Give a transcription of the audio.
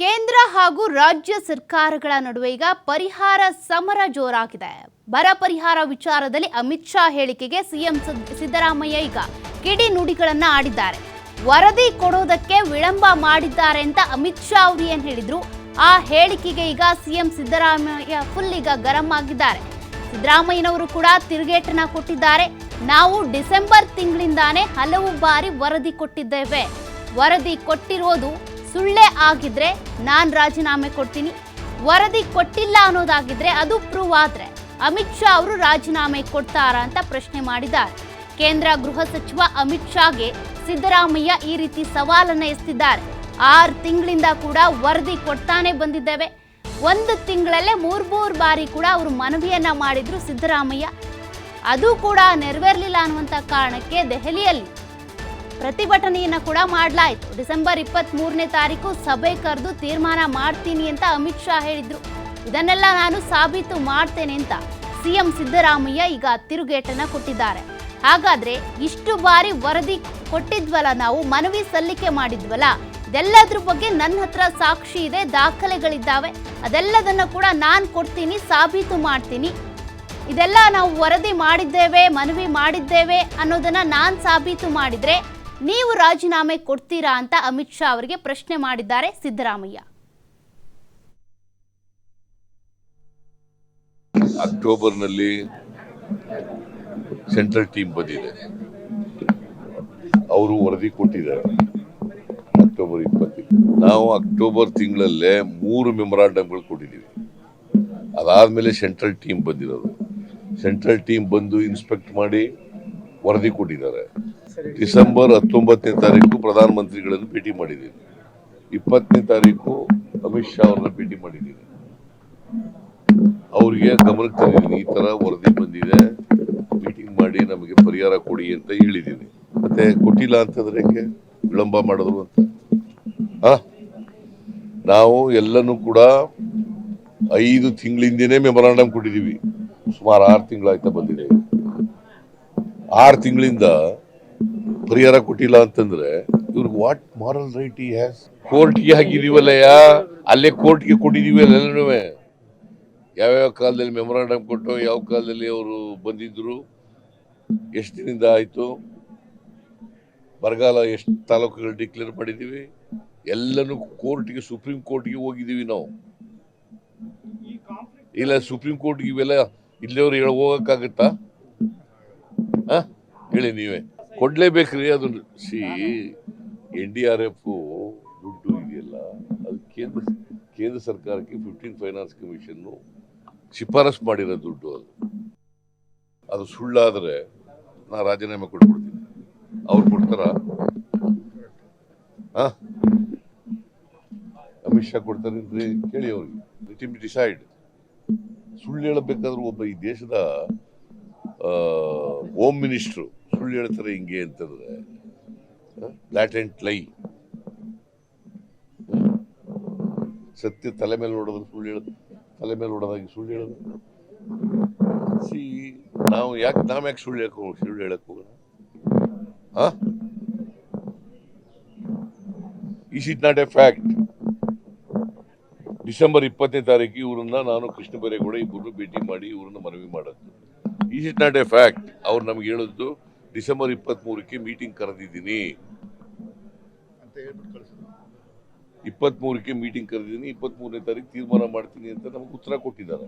ಕೇಂದ್ರ ಹಾಗೂ ರಾಜ್ಯ ಸರ್ಕಾರಗಳ ನಡುವೆ ಈಗ ಪರಿಹಾರ ಸಮರ ಜೋರಾಗಿದೆ. ಬರ ಪರಿಹಾರ ವಿಚಾರದಲ್ಲಿ ಅಮಿತ್ ಶಾ ಹೇಳಿಕೆಗೆ ಸಿಎಂ ಸಿದ್ದರಾಮಯ್ಯ ಈಗ ಕಿಡಿನುಡಿಗಳನ್ನ ಆಡಿದ್ದಾರೆ. ವರದಿ ಕೊಡೋದಕ್ಕೆ ವಿಳಂಬ ಮಾಡಿದ್ದಾರೆ ಅಂತ ಅಮಿತ್ ಶಾ ಅವರು ಏನು ಹೇಳಿದ್ರು, ಆ ಹೇಳಿಕೆಗೆ ಈಗ ಸಿಎಂ ಸಿದ್ದರಾಮಯ್ಯ ಫುಲ್ ಈಗ ಗರಂ ಆಗಿದ್ದಾರೆ. ಸಿದ್ದರಾಮಯ್ಯನವರು ಕೂಡ ತಿರುಗೇಟನ್ನ ಕೊಟ್ಟಿದ್ದಾರೆ. ನಾವು ಡಿಸೆಂಬರ್ ತಿಂಗಳಿಂದಾನೇ ಹಲವು ಬಾರಿ ವರದಿ ಕೊಟ್ಟಿದ್ದೇವೆ. ವರದಿ ಕೊಟ್ಟಿರೋದು ಸುಳ್ಳೇ ಆಗಿದ್ರೆ ನಾನು ರಾಜೀನಾಮೆ ಕೊಡ್ತೀನಿ. ವರದಿ ಕೊಟ್ಟಿಲ್ಲ ಅನ್ನೋದಾಗಿದ್ರೆ ಅದು ಪ್ರೂವ್ ಆದ್ರೆ ಅಮಿತ್ ಶಾ ಅವರು ರಾಜೀನಾಮೆ ಕೊಡ್ತಾರಾ ಅಂತ ಪ್ರಶ್ನೆ ಮಾಡಿದ್ದಾರೆ. ಕೇಂದ್ರ ಗೃಹ ಸಚಿವ ಅಮಿತ್ ಶಾಗೆ ಸಿದ್ದರಾಮಯ್ಯ ಈ ರೀತಿ ಸವಾಲನ್ನ ಎತ್ತಿದ್ದಾರೆ. 6 ತಿಂಗಳಿಂದ ಕೂಡ ವರದಿ ಕೊಡ್ತಾನೆ ಬಂದಿದ್ದೇವೆ. 1 ತಿಂಗಳಲ್ಲೇ 3 ಬಾರಿ ಕೂಡ ಅವರು ಮನವಿಯನ್ನ ಮಾಡಿದ್ರು ಸಿದ್ದರಾಮಯ್ಯ. ಅದು ಕೂಡ ನೆರವೇರಲಿಲ್ಲ ಅನ್ನುವಂಥ ಕಾರಣಕ್ಕೆ ದೆಹಲಿಯಲ್ಲಿ ಪ್ರತಿಭಟನೆಯನ್ನ ಕೂಡ ಮಾಡಲಾಯಿತು. ಡಿಸೆಂಬರ್ 23ನೇ ತಾರೀಕು ಸಭೆ ಕರೆದು ತೀರ್ಮಾನ ಮಾಡ್ತೀನಿ ಅಂತ ಅಮಿತ್ ಶಾ ಹೇಳಿದ್ರು. ಇದನ್ನೆಲ್ಲ ನಾನು ಸಾಬೀತು ಮಾಡ್ತೇನೆ ಅಂತ ಸಿಎಂ ಸಿದ್ದರಾಮಯ್ಯ ಈಗ ತಿರುಗೇಟನ್ನ ಕೊಟ್ಟಿದ್ದಾರೆ. ಹಾಗಾದ್ರೆ ಇಷ್ಟು ಬಾರಿ ವರದಿ ಕೊಟ್ಟಿದ್ವಲ್ಲ, ನಾವು ಮನವಿ ಸಲ್ಲಿಕೆ ಮಾಡಿದ್ವಲ್ಲ, ಇದೆಲ್ಲದ್ರ ಬಗ್ಗೆ ನನ್ನ ಹತ್ರ ಸಾಕ್ಷಿ ಇದೆ, ದಾಖಲೆಗಳಿದ್ದಾವೆ, ಅದೆಲ್ಲದನ್ನ ಕೂಡ ನಾನು ಕೊಡ್ತೀನಿ, ಸಾಬೀತು ಮಾಡ್ತೀನಿ. ಇದೆಲ್ಲ ನಾವು ವರದಿ ಮಾಡಿದ್ದೇವೆ, ಮನವಿ ಮಾಡಿದ್ದೇವೆ ಅನ್ನೋದನ್ನ ನಾನು ಸಾಬೀತು ಮಾಡಿದ್ರೆ ನೀವು ರಾಜೀನಾಮೆ ಕೊಡ್ತೀರಾ ಅಂತ ಅಮಿತ್ ಶಾ ಅವರಿಗೆ ಪ್ರಶ್ನೆ ಮಾಡಿದ್ದಾರೆ ಸಿದ್ದರಾಮಯ್ಯ. ಅಕ್ಟೋಬರ್ನಲ್ಲಿ ಸೆಂಟ್ರಲ್ ಟೀಮ್ ಬಂದಿದೆ, ಅವರು ವರದಿ ಕೊಟ್ಟಿದ್ದಾರೆ ಅಕ್ಟೋಬರ್ 20. ನಾವು ಅಕ್ಟೋಬರ್ ತಿಂಗಳಲ್ಲೇ 3 ಮೆಮೊರಾಂಡಮ್ಗಳು ಕೊಟ್ಟಿದ್ದೀವಿ. ಅದಾದ್ಮೇಲೆ ಸೆಂಟ್ರಲ್ ಟೀಮ್ ಬಂದಿರೋದು. ಸೆಂಟ್ರಲ್ ಟೀಮ್ ಬಂದು ಇನ್ಸ್ಪೆಕ್ಟ್ ಮಾಡಿ ವರದಿ ಕೊಟ್ಟಿದ್ದಾರೆ. ಡಿಸೆಂಬರ್ 19ನೇ ತಾರೀಕು ಪ್ರಧಾನಮಂತ್ರಿಗಳನ್ನು ಭೇಟಿ ಮಾಡಿದ್ದೀನಿ. 20ನೇ ತಾರೀಕು ಅಮಿತ್ ಶಾ ಅವ್ರನ್ನ ಭೇಟಿ ಮಾಡಿದ್ದೀನಿ. ಅವ್ರಿಗೆ ಗಮನಕ್ಕೆ ತಂದಿದ್ದೀನಿ, ಈ ತರ ವರದಿ ಬಂದಿದೆ, ಮೀಟಿಂಗ್ ಮಾಡಿ ನಮಗೆ ಪರಿಹಾರ ಕೊಡಿ ಅಂತ ಹೇಳಿದ್ದೀನಿ. ಮತ್ತೆ ಕೊಟ್ಟಿಲ್ಲ ಅಂತಂದ್ರೆ ವಿಳಂಬ ಮಾಡಿದ್ರು ಅಂತ. ನಾವು ಎಲ್ಲನೂ ಕೂಡ 5 ತಿಂಗಳಿಂದನೇ ಮೆಮೊರಾಂಡಮ್ ಕೊಟ್ಟಿದ್ದೀವಿ. ಸುಮಾರು 6 ತಿಂಗಳಾಯ್ತಾ ಬಂದಿದೆ. 6 ತಿಂಗಳಿಂದ ಪರಿಹಾರ ಕೊಟ್ಟಿಲ್ಲ ಅಂತಂದ್ರೆ ಇವ್ರಿಗೆ ವಾಟ್ ಮಾರಲ್ ರೈಟ್ ಈ ಹ್ಯಾಸ್? ಕೋರ್ಟ್ಗೆ ಹಾಕಿದೀವಲ್ಲಯ್ಯ, ಅಲ್ಲೇ ಕೋರ್ಟ್ಗೆ ಕೊಟ್ಟಿದೀವಿ ಎಲ್ಲನೂ. ಯಾವ್ಯಾವ ಕಾಲದಲ್ಲಿ ಮೆಮೊರಾಂಡಮ್ ಕೊಟ್ಟು, ಯಾವ ಕಾಲದಲ್ಲಿ ಅವರು ಬಂದಿದ್ರು, ಎಷ್ಟು ದಿನದಿಂದ ಆಯ್ತು, ಬರಗಾಲ ಎಷ್ಟು ತಾಲೂಕುಗಳು ಡಿಕ್ಲೇರ್ ಮಾಡಿದೀವಿ, ಎಲ್ಲನೂ ಕೋರ್ಟ್ಗೆ, ಸುಪ್ರೀಂ ಕೋರ್ಟ್ಗೆ ಹೋಗಿದ್ದೀವಿ ನಾವು. ಇಲ್ಲ ಸುಪ್ರೀಂ ಕೋರ್ಟ್ಗೆ ಇವೆಲ್ಲ ಇಲ್ಲಿಯವ್ರು ಹೋಗಕ್ಕಾಗತ್ತಾ? ಹೇಳಿ ನೀವೇ. ಕೊಡ್ಲೇಬೇಕ್ರಿ ಅದು. NDRF ದುಡ್ಡು ಇದೆಯಲ್ಲ, ಅದು ಕೇಂದ್ರ ಸರ್ಕಾರಕ್ಕೆ 15 ಫೈನಾನ್ಸ್ ಕಮಿಷನ್ ಶಿಫಾರಸ್ ಮಾಡಿರೋ ದುಡ್ಡು. ಅದು ಸುಳ್ಳಾದ್ರೆ ನಾ ರಾಜೀನಾಮೆ ಕೊಟ್ಬಿಡ್ತೀನಿ. ಅವ್ರು ಕೊಡ್ತಾರ? ಅಮಿತ್ ಶಾ ಕೊಡ್ತಾರೇನ್ರಿ? ಕೇಳಿ ಅವ್ರಿಗೆ. Let him decide. ಸುಳ್ಳು ಹೇಳಬೇಕಾದ್ರೂ ಒಬ್ಬ ಈ ದೇಶದ ಹೋಮ್ ಮಿನಿಸ್ಟ್ರು ಸುಳ್ಳು ಹೇಳ್ತಾರೆ ಹಿಂಗೆ ಅಂತಂದ್ರೆ ಲ್ಯಾಟೆಂಟ್ ಲೈ. ಸತ್ಯ ತಲೆ ಮೇಲೆ ನೋಡೋದು ಸುಳ್ಳು ಹೇಳೋದು, ತಲೆ ಮೇಲೆ ನೋಡೋದಾಗಿ ಸುಳ್ಳು ಹೇಳೋದು. ನಾವ್ ಯಾಕೆ ಸುಳ್ಳು ಹೇಳಕ್ ಹೋಗೋಣ? Is it not a fact? December 20ನೇ ತಾರೀಕು ಇವ್ರನ್ನ ನಾನು ಕೃಷ್ಣ ಬೈರೇಗೌಡ ಇಬ್ಬರನ್ನು ಭೇಟಿ ಮಾಡಿ ಇವ್ರನ್ನ ಮನವಿ ಮಾಡೋದು. Is it not a fact? ಅವ್ರು ನಮ್ಗೆ ಹೇಳಿದ್ದು ಡಿಸೆಂಬರ್ 23ಕ್ಕೆ ಮೀಟಿಂಗ್ ಕರೆದಿದ್ದೀನಿ, 23ಕ್ಕೆ ಮೀಟಿಂಗ್ ಕರೆದಿದ್ದೀನಿ, 23ನೇ ತಾರೀಕು ತೀರ್ಮಾನ ಮಾಡ್ತೀನಿ ಅಂತ ನಮ್ಗೆ ಉತ್ತರ ಕೊಟ್ಟಿದ್ದಾರೆ.